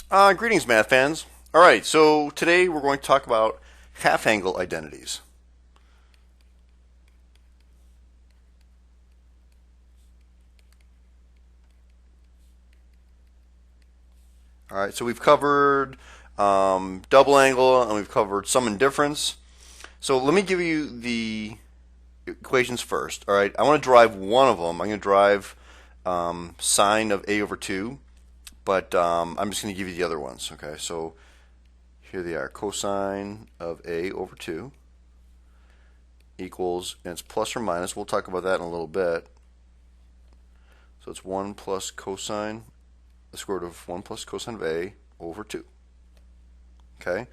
Greetings, math fans. All right, so today we're going to talk about half-angle identities. All right, so we've covered double angle and we've covered sum and difference. So let me give you the equations first. All right, I want to derive one of them. I'm going to derive sine of a over 2, but I'm just going to give you the other ones. Okay, so here they are. Cosine of a over 2 equals, and it's plus or minus. We'll talk about that in a little bit. So it's 1 plus cosine, the square root of 1 plus cosine of a over 2. Okay?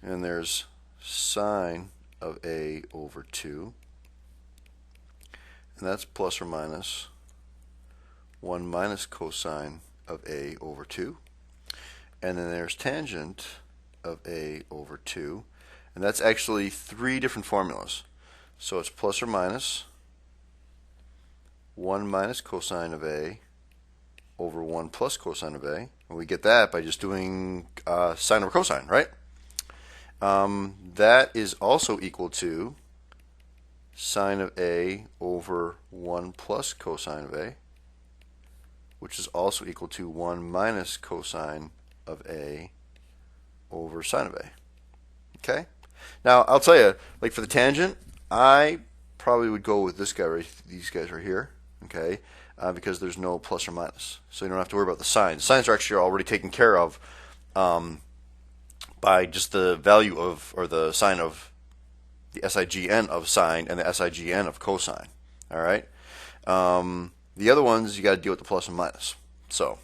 And there's sine of a over 2. And that's plus or minus 1 minus cosine of a over 2. And then there's tangent of a over 2. And that's actually three different formulas. So it's plus or minus 1 minus cosine of a over 1 plus cosine of a. And we get that by just doing sine over cosine, right? That is also equal to sine of a over 1 plus cosine of a, which is also equal to 1 minus cosine of a over sine of a. Okay? Now, I'll tell you, like for the tangent, I probably would go with this guy right, these guys right here, okay, because there's no plus or minus, so you don't have to worry about the signs. Signs are actually already taken care of by just the value of, or the sign of, the SIGN of sine and the SIGN of cosine. All right. The other ones you got to deal with the plus and minus. So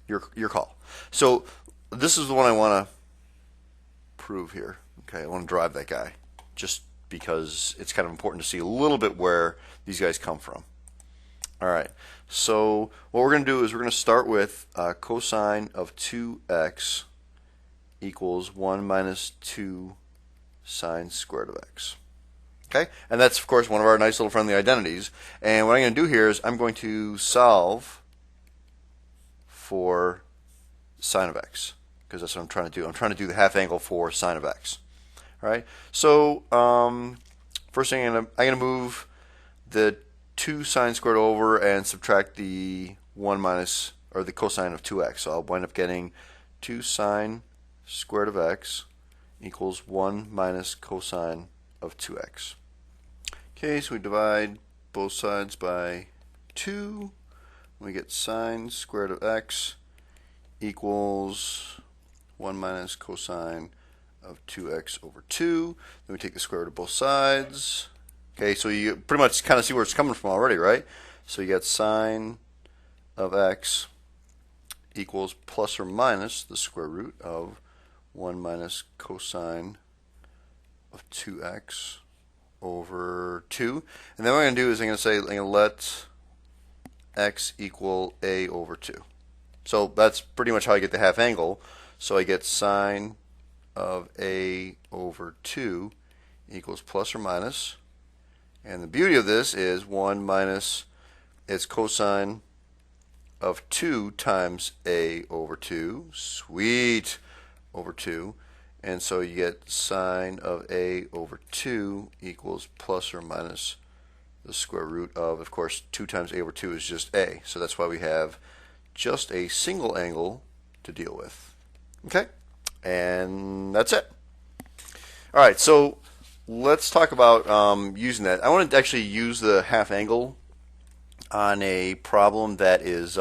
your call. So this is the one I want to prove here. Okay, I want to drive that guy just because it's kind of important to see a little bit where these guys come from. All right, so what we're going to do is we're going to start with cosine of 2x equals 1 minus 2 sine squared of x. Okay, and that's of course one of our nice little friendly identities. And what I'm going to do here is I'm going to solve for sine of x, because that's what I'm trying to do. I'm trying to do the half angle for sine of x. All right. So first thing I'm going to move the 2 sine squared over and subtract the 1 minus, or the cosine of 2x. So I'll wind up getting 2 sine squared of x equals 1 minus cosine of 2x. Okay, so we divide both sides by 2. We get sine squared of x equals 1 minus cosine of 2x over 2. Then we take the square root of both sides. Okay, so you pretty much kind of see where it's coming from already, right? So you get sine of x equals plus or minus the square root of 1 minus cosine of 2x over 2. And then what I'm going to do is I'm going to let x equal a over 2. So that's pretty much how I get the half angle. So I get sine of a over 2 equals plus or minus. And the beauty of this is 1 minus its cosine of 2 times a over 2. Sweet. Over 2. And so you get sine of a over 2 equals plus or minus the square root of course, 2 times a over 2 is just a. So that's why we have just a single angle to deal with. Okay? And that's it. All right, so let's talk about using that. I want to actually use the half angle on a problem that is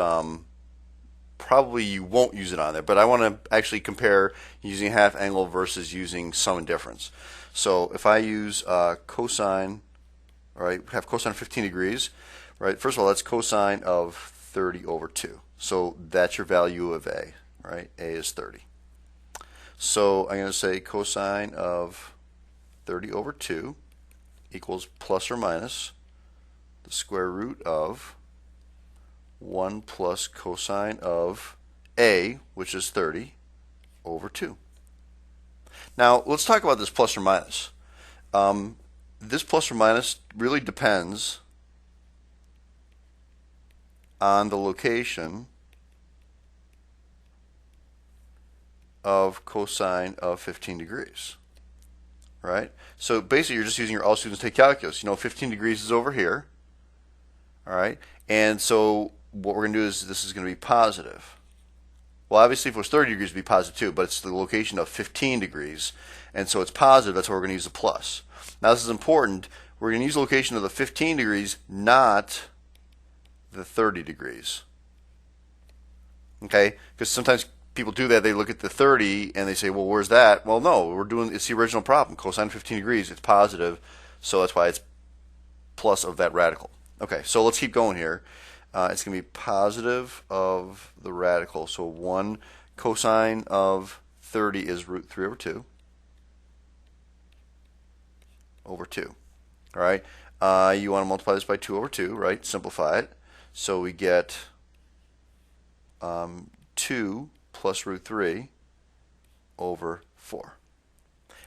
probably you won't use it on there, but I want to actually compare using half angle versus using sum and difference. So if I use cosine, all right, have cosine of 15 degrees, right? First of all, that's cosine of 30 over 2. So that's your value of a, right? A is 30. So I'm going to say cosine of 30 over 2 equals plus or minus the square root of 1 plus cosine of a, which is 30, over 2. Now, let's talk about this plus or minus. This plus or minus really depends on the location of cosine of 15 degrees. Right? So basically you're just using your all students take calculus. 15 degrees is over here. All right? And so what we're going to do is this is going to be positive. Well, obviously if it was 30 degrees it would be positive too, but it's the location of 15 degrees. And so it's positive, that's why we're going to use the plus. Now this is important. We're going to use the location of the 15 degrees, not the 30 degrees. Okay? Because sometimes people do that. They look at the 30 and they say, well, where's that? Well, no, it's the original problem. Cosine 15 degrees, it's positive, so that's why it's plus of that radical. Okay, so let's keep going here. It's going to be positive of the radical. So 1 cosine of 30 is root 3 over 2. Over 2. All right. You want to multiply this by 2 over 2, right? Simplify it. So we get 2 plus root 3 over 4.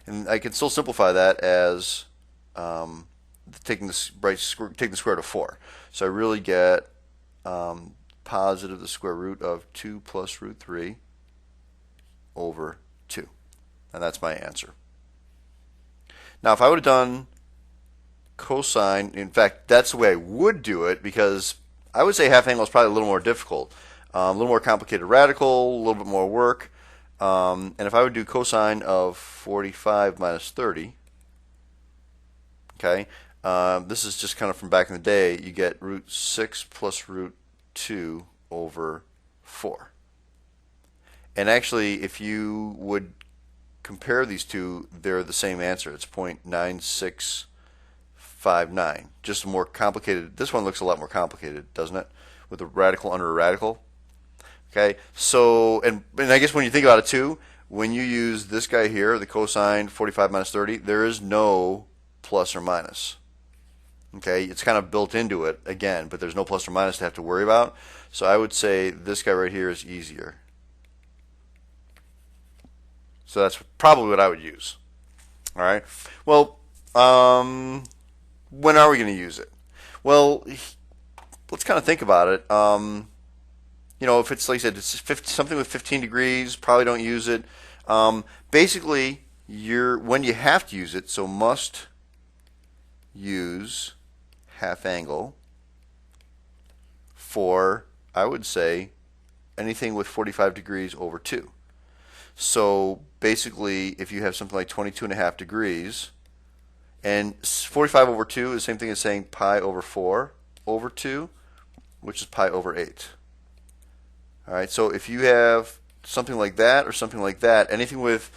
And I can still simplify that as taking the square root of 4. So I really get positive the square root of 2 plus root 3 over 2. And that's my answer. Now if I would have done cosine, in fact that's the way I would do it, because I would say half angle is probably a little more difficult. A little more complicated radical, a little bit more work. And if I would do cosine of 45 minus 30, okay, this is just kind of from back in the day, you get root 6 plus root 2 over 4. And actually, if you would compare these two, they're the same answer. It's 0.9659. Just more complicated. This one looks a lot more complicated, doesn't it? With a radical under a radical. Okay, so, and I guess when you think about it too, when you use this guy here, the cosine 45 minus 30, there is no plus or minus. Okay, it's kind of built into it again, but there's no plus or minus to have to worry about. So I would say this guy right here is easier. So that's probably what I would use. All right, well, when are we going to use it? Well, let's kind of think about it. If it's like I said, it's something with 15 degrees, probably don't use it. Basically, when you have to use it, so must use half angle for, I would say, anything with 45 degrees over 2. So basically, if you have something like 22.5 degrees, and 45 over 2 is the same thing as saying pi over 4 over 2, which is pi over 8. All right, so if you have something like that or something like that, anything with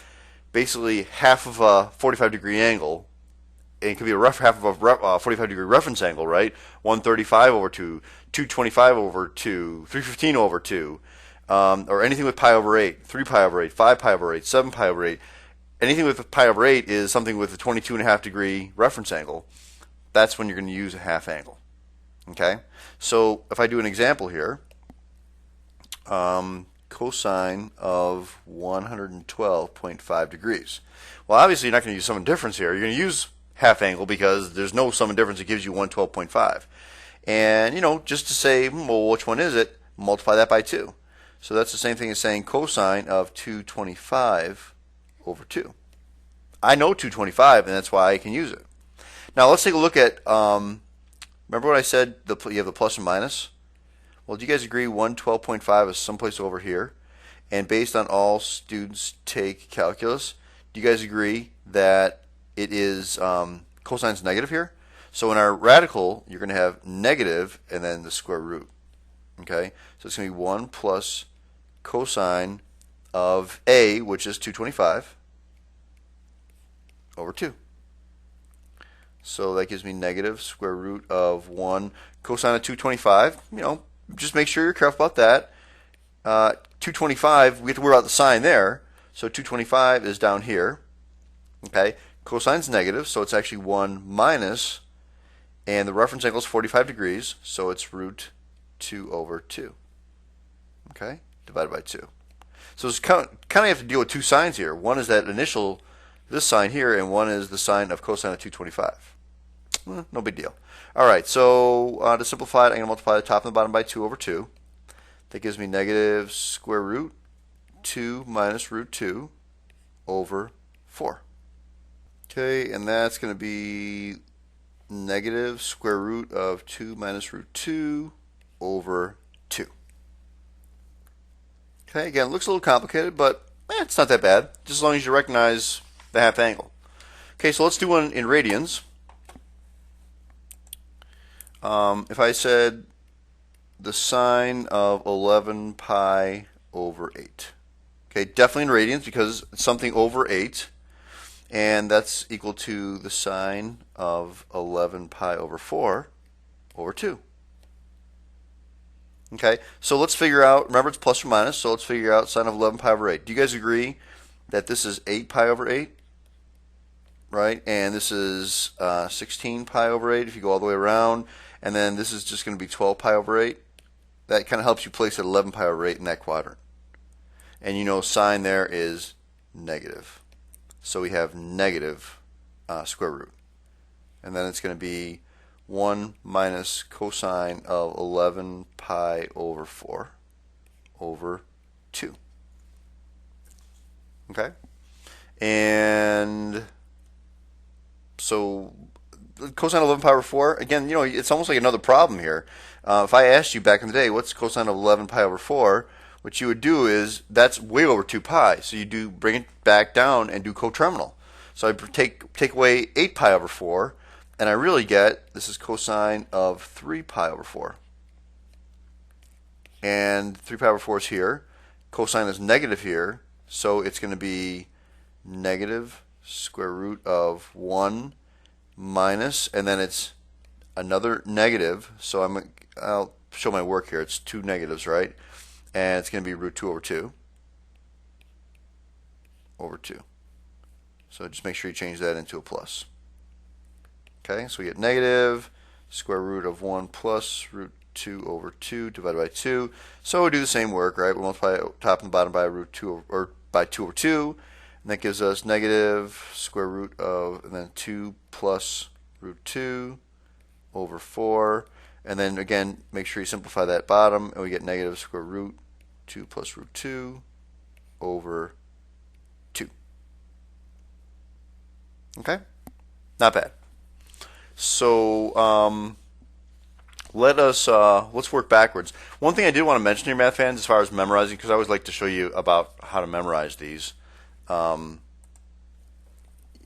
basically half of a 45 degree angle, and it could be half of a 45 degree reference angle, right? 135 over 2, 225 over 2, 315 over 2, or anything with pi over 8, 3 pi over 8, 5 pi over 8, 7 pi over 8. Anything with pi over 8 is something with a 22.5 degree reference angle. That's when you're going to use a half angle. Okay, so if I do an example here, cosine of 112.5 degrees. Well, obviously you're not going to use sum and difference here. You're going to use half angle because there's no sum and difference that gives you 112.5. And, just to say, well, which one is it? Multiply that by 2. So that's the same thing as saying cosine of 225 over 2. I know 225, and that's why I can use it. Now let's take a look at, remember what I said, you have the plus and minus? Well, do you guys agree 112.5 is someplace over here? And based on all students take calculus, do you guys agree that it is cosine's negative here? So in our radical, you're going to have negative and then the square root. Okay, so it's going to be 1 plus cosine of A, which is 225, over 2. So that gives me negative square root of 1 cosine of 225. Just make sure you're careful about that. 225, we have to worry about the sign there. So 225 is down here. Okay, cosine's negative, so it's actually 1 minus, and the reference angle is 45 degrees, so it's root 2 over 2. Okay, divided by 2. So it's kind of have to deal with two signs here. One is that initial, this sign here, and one is the sign of cosine of 225. No big deal. All right, so to simplify it, I'm going to multiply the top and the bottom by 2 over 2. That gives me negative square root 2 minus root 2 over 4. Okay, and that's going to be negative square root of 2 minus root 2 over 2. Okay, again, it looks a little complicated, but it's not that bad, just as long as you recognize the half angle. Okay, so let's do one in radians. If I said the sine of 11 pi over 8. Okay, definitely in radians because it's something over 8, and that's equal to the sine of 11 pi over 4 over 2. Okay, so let's figure out, remember it's plus or minus, so let's figure out sine of 11 pi over 8. Do you guys agree that this is 8 pi over 8? Right, and this is 16 pi over 8 if you go all the way around, and then this is just going to be 12 pi over 8. That kind of helps you place at 11 pi over 8 in that quadrant. And you know sine there is negative. So we have negative square root. And then it's going to be 1 minus cosine of 11 pi over 4 over 2. Okay? And so cosine of 11 pi over 4, again, you know, it's almost like another problem here. If I asked you back in the day, what's cosine of 11 pi over 4, what you would do is, that's way over 2 pi, so you do bring it back down and do coterminal. So I take away 8 pi over 4, and I really get, this is cosine of 3 pi over 4. And 3 pi over 4 is here. Cosine is negative here, so it's going to be negative square root of 1 minus, and then it's another negative, so I'll show my work here. It's two negatives, right? And it's going to be root 2 over 2 over 2. So just make sure you change that into a plus. Okay, so we get negative square root of 1 plus root 2 over 2 divided by 2. So we do the same work, right? We multiply top and bottom by root 2 over, or by 2 over 2. And that gives us negative square root of, and then 2 plus root 2 over 4. And then again, make sure you simplify that bottom, and we get negative square root 2 plus root 2 over 2. Okay? Not bad. So let's work backwards. One thing I did want to mention here, math fans, as far as memorizing, because I always like to show you about how to memorize these.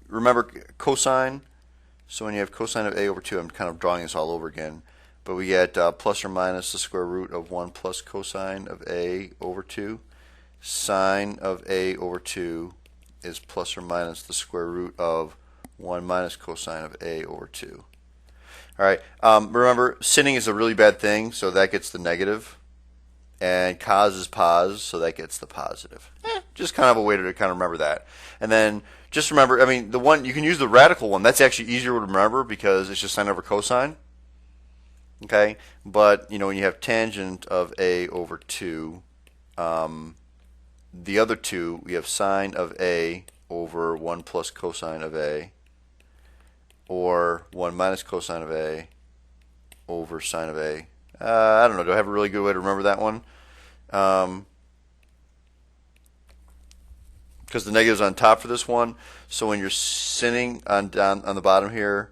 Remember cosine. So when you have cosine of a over 2, I'm kind of drawing this all over again, but we get plus or minus the square root of 1 plus cosine of a over 2. Sine of a over 2 is plus or minus the square root of 1 minus cosine of a over 2. All right. Remember, sinning is a really bad thing, so that gets the negative. And cos is pos, so that gets the positive. Just kind of a way to kind of remember that. And then just remember, I mean, the one, you can use the radical one. That's actually easier to remember because it's just sine over cosine. Okay? But, you know, when you have tangent of a over 2, the other two, we have sine of a over 1 plus cosine of a, or 1 minus cosine of a over sine of a. I don't know. Do I have a really good way to remember that one? Because the negative's on top for this one. So when you're sinning on the bottom here,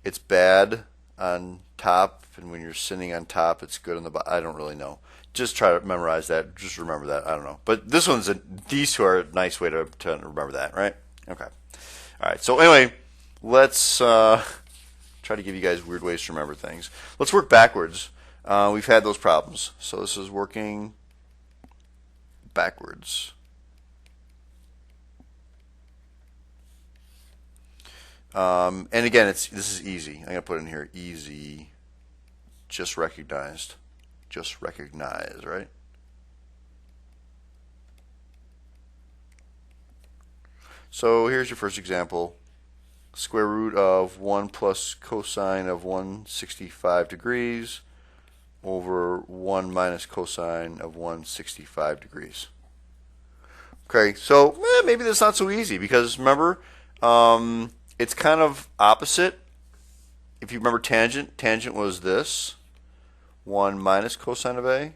it's bad on top, and when you're sinning on top, it's good on the bottom. I don't really know. Just try to memorize that. Just remember that. I don't know. But this one's these two are a nice way to remember that, right? Okay. All right. So anyway, let's try to give you guys weird ways to remember things. Let's work backwards. We've had those problems. So this is working backwards. And again, this is easy. I'm going to put in here easy, just recognized. Just recognize, right? So here's your first example. Square root of 1 plus cosine of 165 degrees over 1 minus cosine of 165 degrees. Okay, so maybe that's not so easy because remember, it's kind of opposite. If you remember tangent was this, 1 minus cosine of a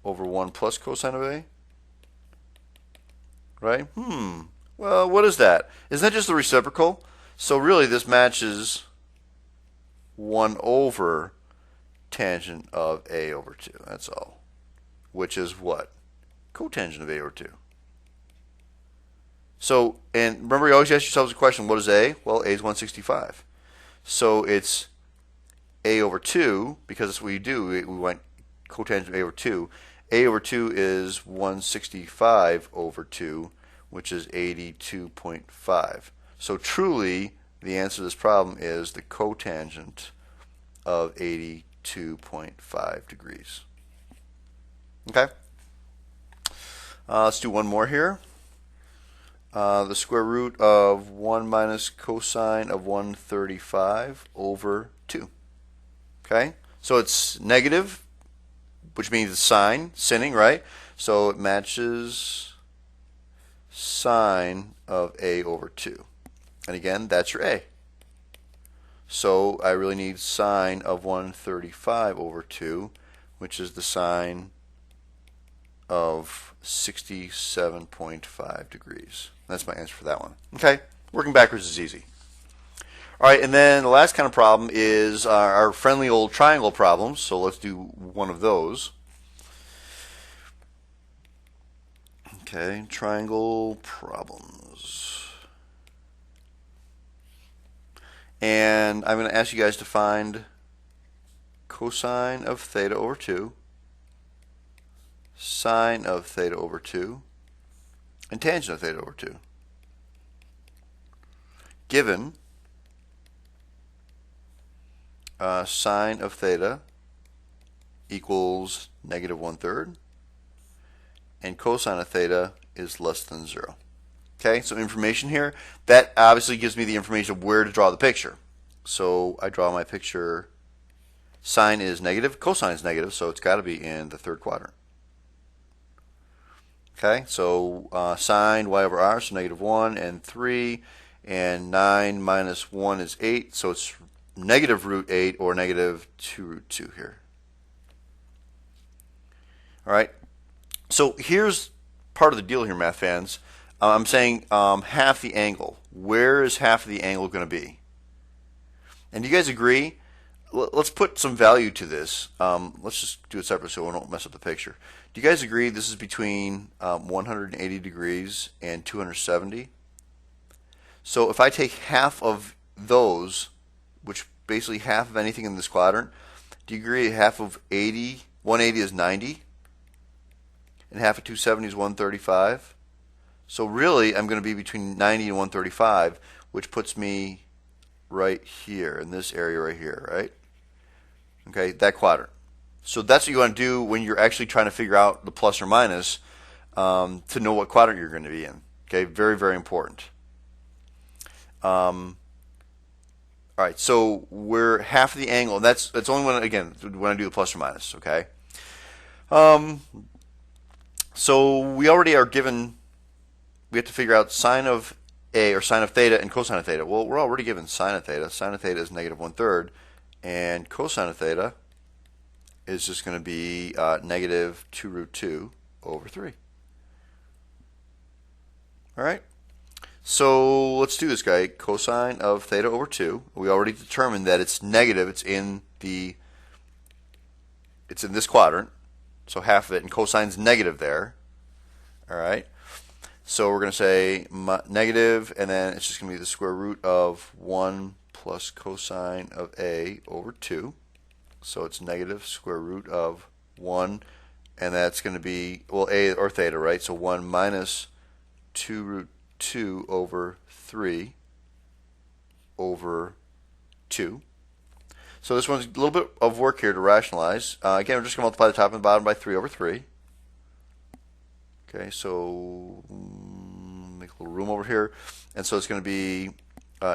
over 1 plus cosine of a. right? Well, what is that? Isn't that just the reciprocal? So really this matches 1 over tangent of A over 2. That's all. Which is what? Cotangent of A over 2. So, and remember, you always ask yourselves the question, what is A? Well, A is 165. So it's A over 2, because that's what you do. We want cotangent of A over 2. A over 2 is 165 over 2, which is 82.5. So truly, the answer to this problem is the cotangent of 82.5 degrees. Okay? Let's do one more here. The square root of 1 minus cosine of 135 over 2. Okay? So it's negative, which means it's sinning, right? So it matches sine of A over 2. And again, that's your A. So I really need sine of 135 over 2, which is the sine of 67.5 degrees. That's my answer for that one. Okay, working backwards is easy. All right, and then the last kind of problem is our friendly old triangle problems. So let's do one of those. Okay, triangle problems. And I'm going to ask you guys to find cosine of theta over 2, sine of theta over 2, and tangent of theta over 2. Given sine of theta equals negative 1/3, and cosine of theta is less than 0. Okay, so information here. That obviously gives me the information of where to draw the picture. So I draw my picture. Sine is negative, cosine is negative, so it's got to be in the third quadrant. Okay, so sine y over r, so negative 1 and 3, and 9 minus 1 is 8, so it's negative root 8 or negative 2 root 2 here. All right, so here's part of the deal here, math fans. I'm saying half the angle. Where is half of the angle going to be? And do you guys agree? Let's put some value to this. Let's just do it separately so we don't mess up the picture. Do you guys agree this is between 180 degrees and 270? So if I take half of those, which basically half of anything in this quadrant, do you agree half of 180 is 90? And half of 270 is 135? So really, I'm going to be between 90 and 135, which puts me right here, in this area right here, right? Okay, that quadrant. So that's what you want to do when you're actually trying to figure out the plus or minus to know what quadrant you're going to be in. Okay, very, very important. All right, so we're half of the angle, and that's only when, again, when I do the plus or minus, okay? So we already are given, we have to figure out sine of A, or sine of theta, and cosine of theta. Well, we're already given sine of theta. Sine of theta is negative 1/3, and cosine of theta is just going to be negative 2 root 2 over 3. All right? So let's do this, guy. Cosine of theta over 2. We already determined that it's negative. It's in this quadrant, so half of it, and cosine's negative there. All right? So we're going to say negative, and then it's just going to be the square root of 1 plus cosine of A over 2. So it's negative square root of 1, and that's going to be, well, A or theta, right? So 1 minus 2 root 2 over 3 over 2. So this one's a little bit of work here to rationalize. Again, we're just going to multiply the top and the bottom by 3 over 3. Okay, so make a little room over here. And so it's going to be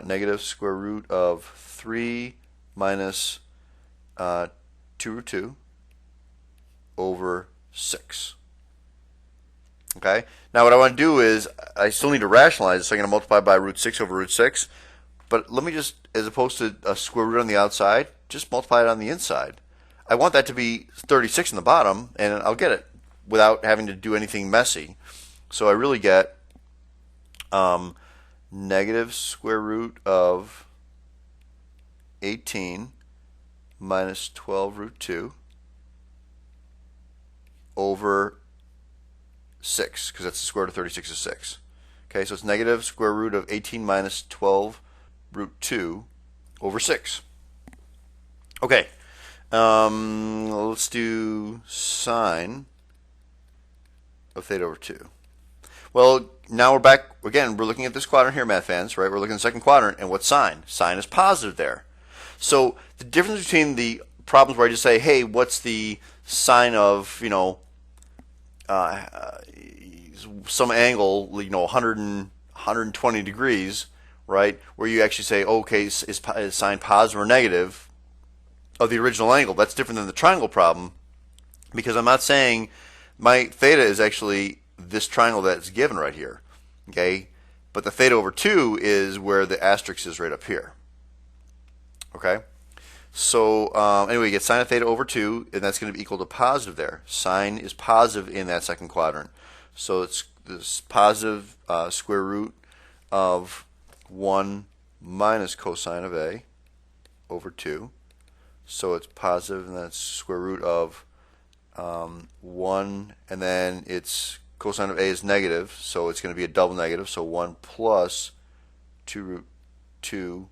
negative square root of 3 minus 2 root 2 over 6. Okay, now what I want to do is, I still need to rationalize it, so I'm going to multiply by root 6 over root 6. But let me just, as opposed to a square root on the outside, just multiply it on the inside. I want that to be 36 in the bottom, and I'll get it without having to do anything messy. So I really get Negative square root of 18 minus 12 root 2 over 6, because that's the square root of 36 is 6. Okay, so it's negative square root of 18 minus 12 root 2 over 6. Okay, let's do sine of theta over 2. Well, now we're back, again, we're looking at this quadrant here, math fans, right? We're looking at the second quadrant, and what's sine? Sine is positive there. So the difference between the problems where I just say, hey, what's the sine of, some angle, 120 degrees, right? Where you actually say, okay, is sine positive or negative of the original angle? That's different than the triangle problem, because I'm not saying my theta is actually this triangle that's given right here, okay? But the theta over 2 is where the asterisk is right up here, okay? So anyway, you get sine of theta over 2, and that's going to be equal to positive there. Sine is positive in that second quadrant. So it's this positive square root of 1 minus cosine of A over 2. So it's positive, and that's square root of 1, and then it's cosine of A is negative, so it's going to be a double negative, so 1 plus 2 root 2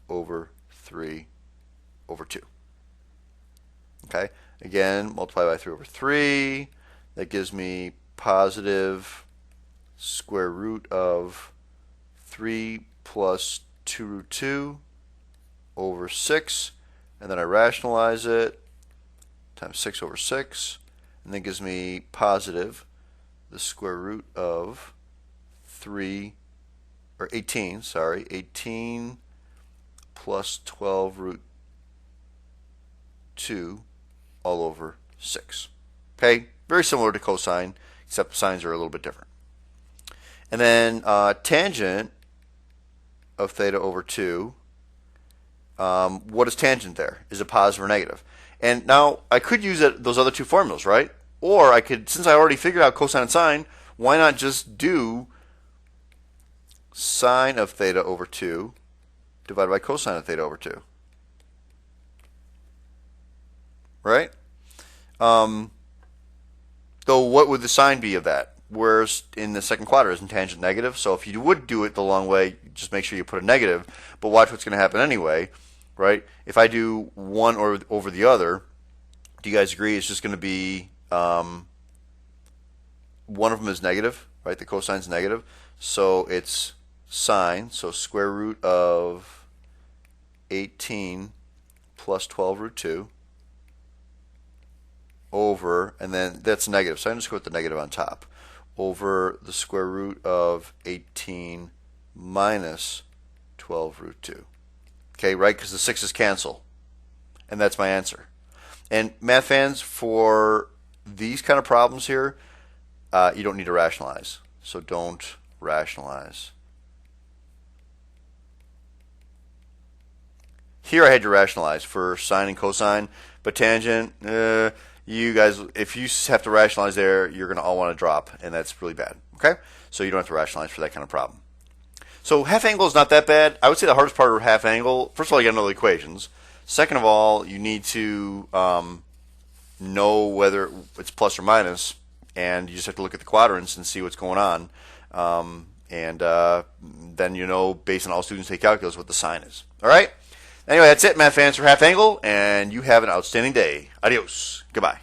over 3 over 2. Okay, again, multiply by 3 over 3. That gives me positive square root of 3 plus 2 root 2 over 6, and then I rationalize it, times 6 over 6, and that gives me positive the square root of 18 plus 12 root 2 all over 6. Okay, very similar to cosine, except signs are a little bit different. And then tangent of theta over 2, what is tangent there? Is it positive or negative? And now I could use those other two formulas, right? Or I could, since I already figured out cosine and sine, why not just do sine of theta over 2 divided by cosine of theta over 2? Right? Though what would the sign be of that? Whereas in the second quadrant, isn't tangent negative? So if you would do it the long way, just make sure you put a negative. But watch what's going to happen anyway, right? If I do one over the other, do you guys agree it's just going to be one of them is negative, right? The cosine's negative. So it's sine, so square root of 18 plus 12 root 2 over, and then that's negative, so I'm just going to put the negative on top, over the square root of 18 minus 12 root 2. Okay, right? Because the 6's cancel. And that's my answer. And math fans, for these kind of problems here, you don't need to rationalize. So don't rationalize. Here I had to rationalize for sine and cosine, but tangent, you guys, if you have to rationalize there, you're going to all want to drop, and that's really bad. Okay? So you don't have to rationalize for that kind of problem. So half angle is not that bad. I would say the hardest part of half angle, first of all, you got to know the equations. Second of all, you need to know whether it's plus or minus, and you just have to look at the quadrants and see what's going on. And then you know, based on all students take calculus, what the sign is. All right? Anyway, that's it, math fans, for half angle, and you have an outstanding day. Adios. Goodbye.